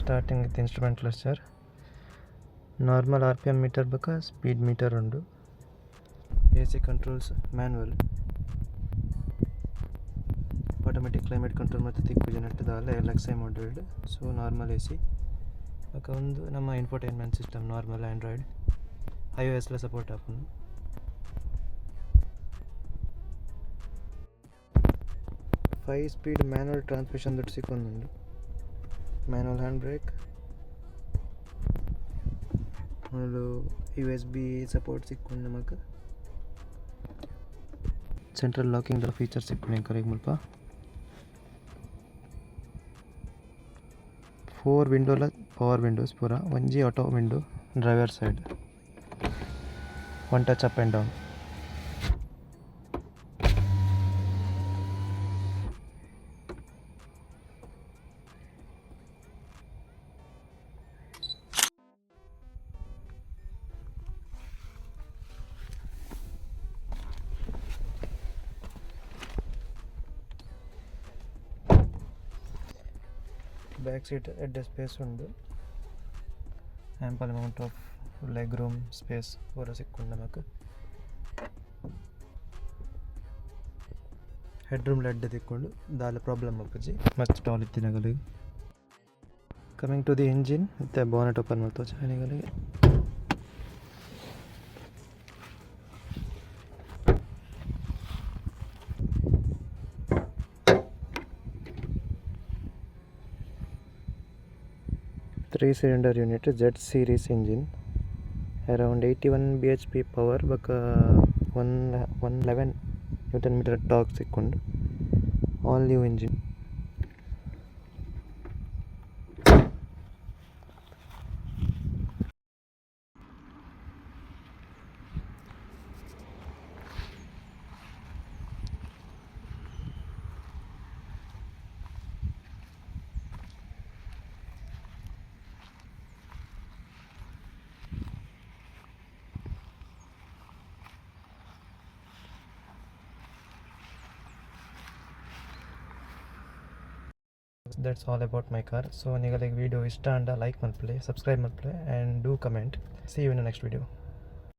starting with instrument cluster, normal RPM meter baka speed meter undu, AC controls manual, automatic climate control ಮತ್ತು ತಿಕ್ಕು ಜನಟ್ಟದಾಲ LXI modelled, so normal AC baka ಒಂದು ನಮ್ಮ infotainment system normal Android iOS la support ಆಪುಂಡು. 5 speed manual transmission ದೊಟ್ಟು ಸಿಕ್ಕೊಂದುಂಡು, manual hand brake, USB support ಸಿಕ್ಕೊಂಡು ನಮಗೆ central locking feature ಸಿಕ್ಕೊಂಡು correct ಮುಲ್ಪ 4 ವಿಂಡೋಲ power windows ಪೂರ ಒಂಜಿ auto window driver side, one touch up and down. Back seat head space ఉండు, ample amount of leg room space ಪೂರ ಸಿಕ್ಕೊಂಡು ನಮಗೆ. ಹೆಡ್ ರೂಮ್ ಲೆಡ್ ತಿಕ್ಕೊಂಡು ದಾಲ ಪ್ರಾಬ್ಲಮ್ ಅಪ್ಪಜಿ ಮಸ್ತ್ ಟಾಲ್ ಇತ್ತಿನಗಳಿಗೆ. ಕಮಿಂಗ್ ಟು ದಿ ಇಂಜಿನ್ ಮತ್ತು ಬೋನೆಟ್ ಓಪನ್ ಮಾಡ್ತವೆ ಚಾನಿಗಳಿಗೆ. Three-cylinder unit Z series engine, around 81 bhp power baka 111 Newton meter torque sikkundu, all new engine. That's all about my car. So ನಿಮಗೆ video ಇಷ್ಟ ಅಂಡ ಲೈಕ್ ಮಾಡ್ಕೊಳ್ಳಿ, ಸಬ್ಸ್ಕ್ರೈಬ್ ಮಾಡ್ಕೊಳ್ಳಿ and do comment. See you in the next video.